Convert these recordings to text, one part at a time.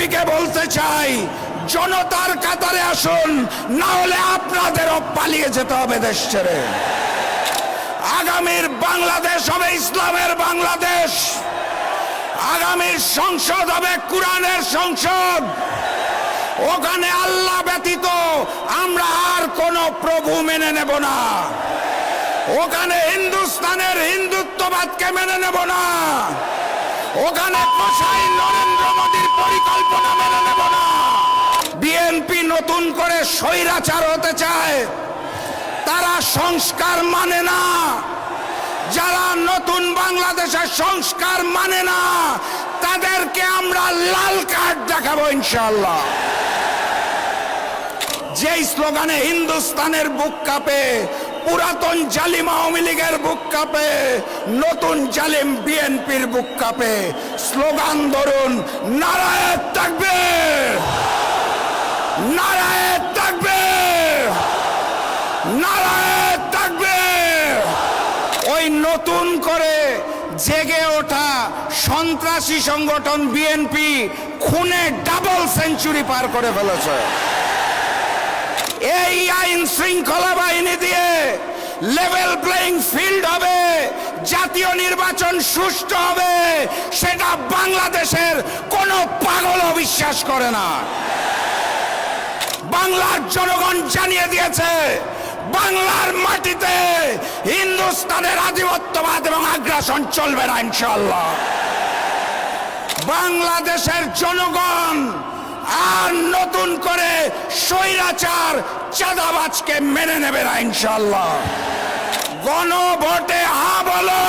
বিএনপিকে বলতে চাই, জনতার কাতারে আসুন, না হলে আপনাদেরও পালিয়ে যেতে হবে দেশ ছেড়ে। আগামীর বাংলাদেশ হবে ইসলামের বাংলাদেশ। আগামীর সংসদ হবে কোরআনের সংসদ। ওখানে আল্লাহ ব্যতীত আমরা আর কোন প্রভু মেনে নেব না। ওখানে হিন্দুস্তানের হিন্দুত্ববাদকে মেনে নেব না। ওখানে কসাই নরেন্দ্র মোদীর পরিকল্পনা মেনে নেব না। বিএনপি নতুন করে স্বৈরাচার হতে চায়, তারা সংস্কার মানে না। যারা নতুন বাংলাদেশের সংস্কার মানে না, তাদেরকে আমরা লাল কার্ড দেখাবো ইনশাআল্লাহ। যে স্লোগানে হিন্দুস্তানের বুক কাঁপে, পুরাতন জালিম আওয়ামী লীগের বুক কাঁপে, নতুন জালিম বিএনপির বুক কাঁপে। স্লোগান ধরুন, নারায়ে তাকবীর, নারায়ে তাকবীর, নারায়ে তাকবীর। ওই নতুন করে জেগে ওঠা সন্ত্রাসী সংগঠন বিএনপি খুনে ডাবল সেঞ্চুরি পার করে ফেলেছে। এই আইন শৃঙ্খলা বাহিনী দিয়ে লেভেল প্লেইং ফিল্ড হবে, জাতীয় নির্বাচন সুষ্ঠু হবে, সেটা বাংলাদেশের কোনো পাগলও বিশ্বাস করে না। বাংলার জনগণ জানিয়ে দিয়েছে, বাংলার মাটিতে হিন্দুস্তানের আধিপত্যবাদ এবং আগ্রাসন চলবে না ইনশাআল্লাহ। বাংলাদেশের জনগণ আর নতুন করে স্বৈরাচার চাঁদাবাজকে মেনে নেবে না ইনশাআল্লাহ। গণভোটে হা বলো,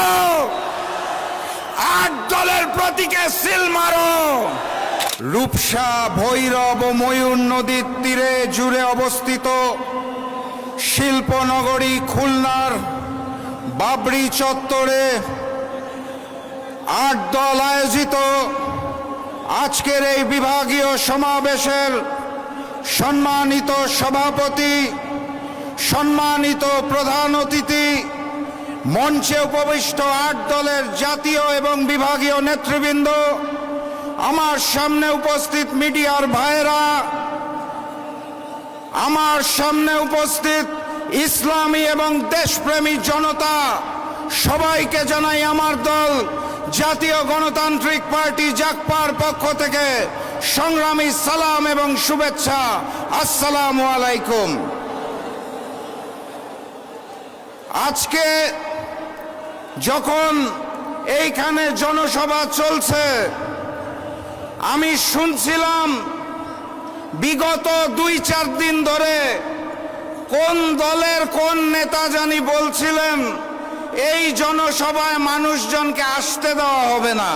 8 দলের প্রতীকে সিল মারো। রূপসা, ভৈরব ও ময়ূর নদীর তীরে জুড়ে অবস্থিত শিল্পনগরী খুলনার বাবরি চত্বরে 8 দল আয়োজিত আজকের এই বিভাগীয় সমাবেশের সম্মানিত সভাপতি, সম্মানিত প্রধান অতিথি, মঞ্চে উপবিষ্ট 8 দলের জাতীয় এবং বিভাগীয় নেতৃবৃন্দ, আমার সামনে উপস্থিত মিডিয়ার ভাইরা, আমার সামনে উপস্থিত ইসলামী এবং দেশপ্রেমী জনতা, সবাইকে জানাই আমার দল জাতীয় গণতান্ত্রিক পার্টি জাগপার পক্ষ থেকে সংগ্রামী সালাম এবং শুভেচ্ছা। আসসালামু আলাইকুম। আজকে যখন এইখানে জনসভা চলছে, আমি শুনছিলাম বিগত 2-4 দিন ধরে কোন দলের কোন নেতা জানি বলছিলেন এই জনসভায় মানুষজনকে আসতে দেওয়া হবে না।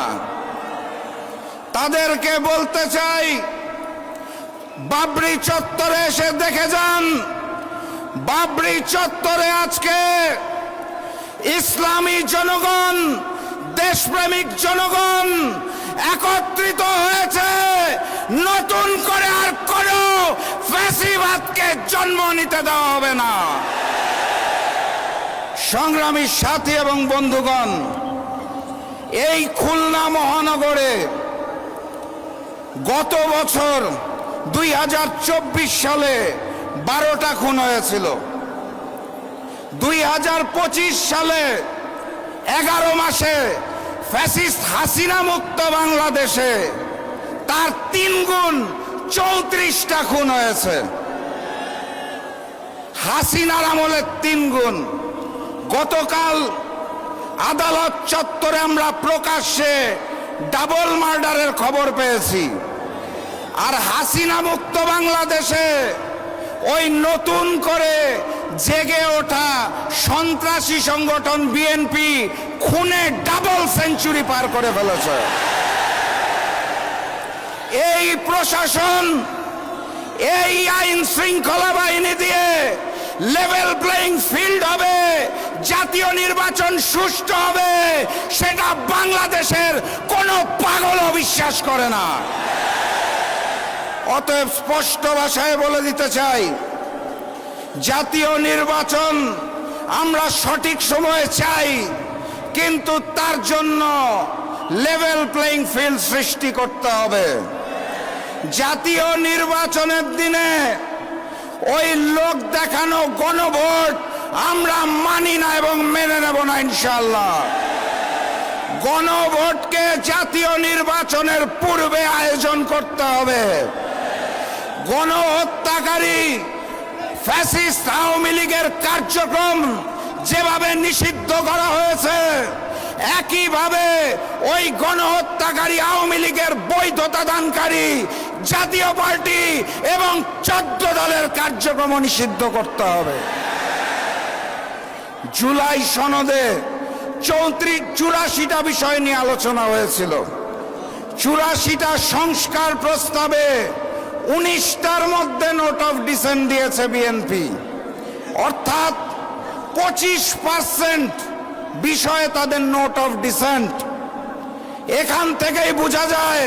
তাদেরকে বলতে চাই, বাবরি চত্বরে এসে দেখে যান। বাবরি চত্বরে আজকে ইসলামী জনগণ, দেশপ্রেমিক জনগণ একত্রিত হয়েছে। নতুন করে আর কোনো ফ্যাসিবাদকে জন্ম নিতে দেওয়া হবে না। সংগ্রামী সাথী এবং বন্ধুগণ, এই খুলনা মহানগরে গত বছর 2024 সালে 12টা খুন হয়েছিল। 2025 সালে 11 মাসে ফ্যাসিস্ট হাসিনা মুক্ত বাংলাদেশে তার 3 গুণ 34টা খুন হয়েছে। হাসিনার আমলে 3 গুণ। গতকাল আদালত চত্বরে আমরা প্রকাশ্যে ডাবল মার্ডারের খবর পেয়েছি। আর হাসিনা মুক্ত বাংলাদেশে ওই নতুন করে জেগে ওঠা সন্ত্রাসী সংগঠন বিএনপি খুনে ডাবল সেঞ্চুরি পার করে ফেলেছে। এই প্রশাসন, এই আইন শৃঙ্খলা বাহিনী দিয়ে লেভেল প্লেইং ফিল্ড হবে, জাতীয় নির্বাচন সুষ্ঠু হবে, সেটা বাংলাদেশের কোনো পাগলও বিশ্বাস করে না। অতএব স্পষ্ট ভাষায় বলে দিতে চাই, জাতীয় নির্বাচন আমরা সঠিক সময়ে চাই, কিন্তু তার জন্য লেভেল প্লেইং ফিল্ড সৃষ্টি করতে হবে। জাতীয় নির্বাচনের দিনে ওই লোক দেখানো গণভোট আমরা মানি না এবং মেনে নেব না ইনশাআল্লাহ। গণভোটকে জাতীয় নির্বাচনের পূর্বে আয়োজন করতে হবে। গণহত্যাকারী ফ্যাসিস্ট আওয়ামী লীগের কার্যক্রম যেভাবে নিষিদ্ধ করা হয়েছে, একইভাবে ওই গণহত্যাকারী আওয়ামী লীগের বৈধতা দানকারী জাতীয় পার্টি এবং 14 দলের কার্যক্রম নিষিদ্ধ করতে হবে। জুলাই সনদে 84টা বিষয় নিয়ে আলোচনা হয়েছিল। 84টা সংস্কার প্রস্তাবে 19টার মধ্যে নোট অফ ডিসেন্ট দিয়েছে বিএনপি, অর্থাৎ 25% বিষয়ে তাদের নোট অফ ডিসেন্ট। এখান থেকেই বোঝা যায়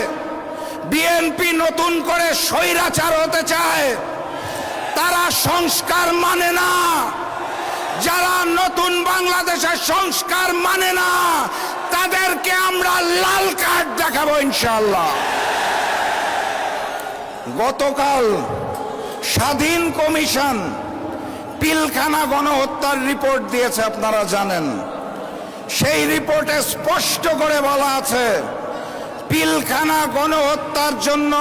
বিএনপি নতুন করে স্বৈরাচার হতে চায়, তারা সংস্কার মানে না। যারা নতুন বাংলাদেশের সংস্কার মানে না তাদেরকে আমরা লাল কার্ড দেখাবো ইনশাআল্লাহ। গতকাল স্বাধীন কমিশন পিলখানা গণহত্যার রিপোর্ট দিয়েছে, আপনারা জানেন। সেই রিপোর্টে স্পষ্ট করে বলা আছে পিলখানা গণহত্যার জন্য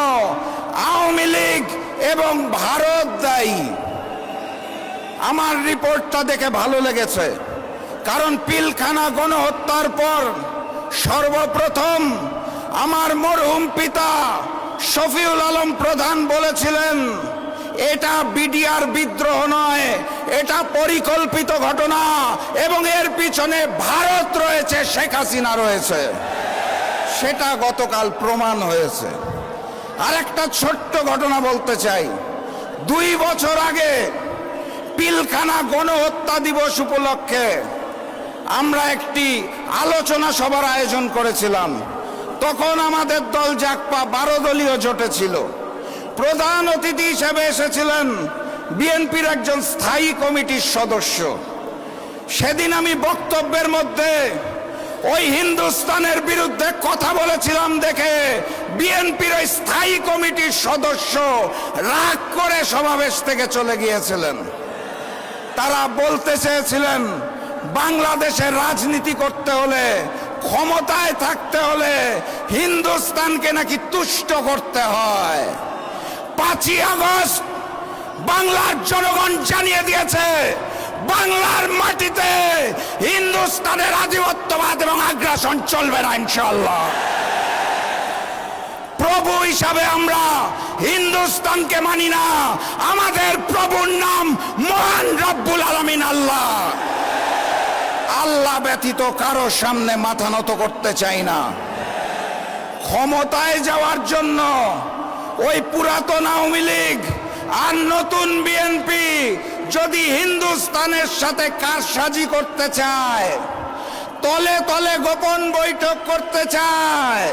আওয়ামী লীগ এবং ভারত দায়ী। আমার রিপোর্টটা দেখে ভালো লেগেছে, কারণ পিলখানা গণহত্যার পর সর্বপ্রথম আমার মরহুম পিতা শফিউল আলম প্রধান বলেছিলেন এটা বিডিআর বিদ্রোহ নয়, এটা পরিকল্পিত ঘটনা এবং এর পিছনে ভারত রয়েছে, শেখ হাসিনা রয়েছে। সেটা গতকাল প্রমাণ হয়েছে। আরেকটা ছোট্ট ঘটনা বলতে চাই। 2 বছর আগে পিলখানা গণহত্যা দিবস উপলক্ষে আমরা একটি আলোচনা সভার আয়োজন করেছিলাম। তখন আমাদের দল জাকপা 12 দলীয় জোটে ছিল। প্রধান অতিথি হিসেবে এসেছিলেন বিএনপির একজন স্থায়ী কমিটির সদস্য। সেদিন আমি বক্তব্যের মধ্যে ওই হিন্দুস্তানের বিরুদ্ধে কথা বলেছিলাম দেখে বিএনপির ওই স্থায়ী কমিটির সদস্য রাগ করে সমাবেশ থেকে চলে গিয়েছিলেন। তারা বলতে চেয়েছিলেন বাংলাদেশে রাজনীতি করতে হলে, ক্ষমতায় থাকতে হলে হিন্দুস্তানকে নাকি তুষ্ট করতে হয়। 5ই আগস্ট বাংলার জনগণ জানিয়ে দিয়েছে বাংলার মাটিতে হিন্দুস্তানের আধিপত্যবাদ এবং আগ্রাসন চলবে না ইনশাআল্লাহ। প্রভু হিসাবে আমরা হিন্দুস্তানকে মানি না, আমাদের প্রভুর নাম মহান রব্বুল আলামিন আল্লাহ। আল্লাহ ব্যতীত কারো সামনে মাথা নত করতে চাই না। ক্ষমতায় যাওয়ার জন্য ওই পুরাতন আওয়ামী লীগ আর নতুন বিএনপি যদি হিন্দুস্তানের সাথে কারসাজি করতে চায়, তলে তলে গোপন বৈঠক করতে চায়,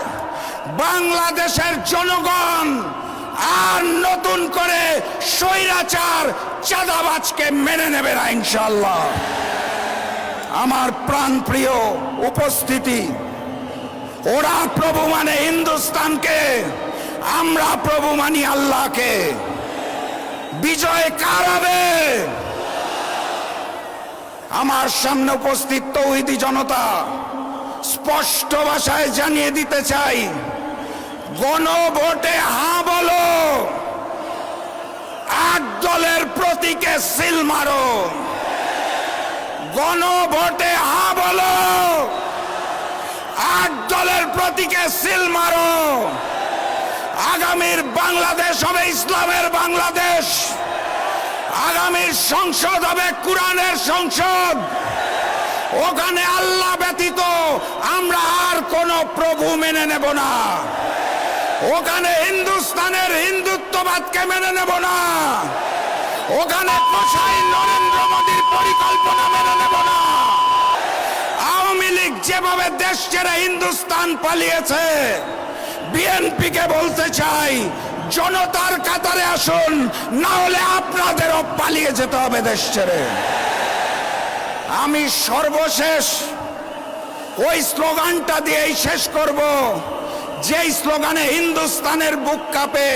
বাংলাদেশের জনগণ আর নতুন করে স্বৈরাচার চাঁদাবাজকে মেনে নেবে না ইনশাআল্লাহ। আমার প্রাণপ্রিয় উপস্থিতি, ওরা প্রভু মানে হিন্দুস্তানকে, আমরা প্রভু মানি আল্লাহকে। বিজয় কার হবে? আমার সামনে উপস্থিত তৌহিদি জনতা, স্পষ্ট ভাষায় জানিয়ে দিতে চাই, গণভোটে হ্যাঁ বলো, 8 দলের প্রতীকে সিল মারো। গণভোটে হ্যাঁ বলো, 8 দলের প্রতীকে সিল মারো। আগামীর বাংলাদেশ হবে ইসলামের বাংলাদেশ। আগামীর সংসদ হবে কোরআনের সংসদ। ওখানে আল্লাহ ব্যতীত আমরা আর কোন প্রভু মেনে নেব না। ওখানে হিন্দুস্তানের হিন্দুত্ববাদকে মেনে নেব না। ওখানে কসাই নরেন্দ্র মোদীর পরিকল্পনা মেনে নেব না। আওয়ামী লীগ যেভাবে দেশ ছেড়ে হিন্দুস্তান পালিয়েছে, বিএনপিকে বলতে চাই জনতার কাতারে আসুন, না হলে আপনাদেরও পালিয়ে যেতে হবে দেশ ছেড়ে। আমি সর্বশেষ ওই স্লোগানটা দিয়েই শেষ করব, যেই স্লোগানে হিন্দুস্তানের বুক কাঁপে,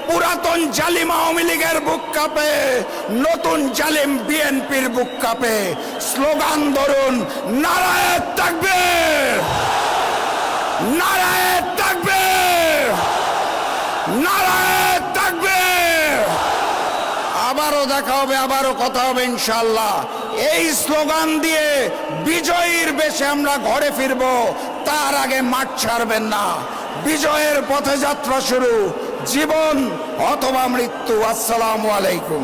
পুরাতন জালিম আওয়ামী লীগের বুক কাঁপে, নতুন জালিম বিএনপির বুক কাঁপে। স্লোগান ধরুন, নারায়ে তাকবীর, নারায়ে তাকবীর, নারায়ে তাকবীর। আবারও দেখা হবে, আবারও কথা হবে ইনশাআল্লাহ। এই স্লোগান দিয়ে বিজয়ীর বেশে আমরা ঘরে ফিরব, তার আগে মাঠ ছাড়বেন না। বিজয়ের পথে যাত্রা শুরু, জীবন অথবা মৃত্যু। আসসালামু আলাইকুম।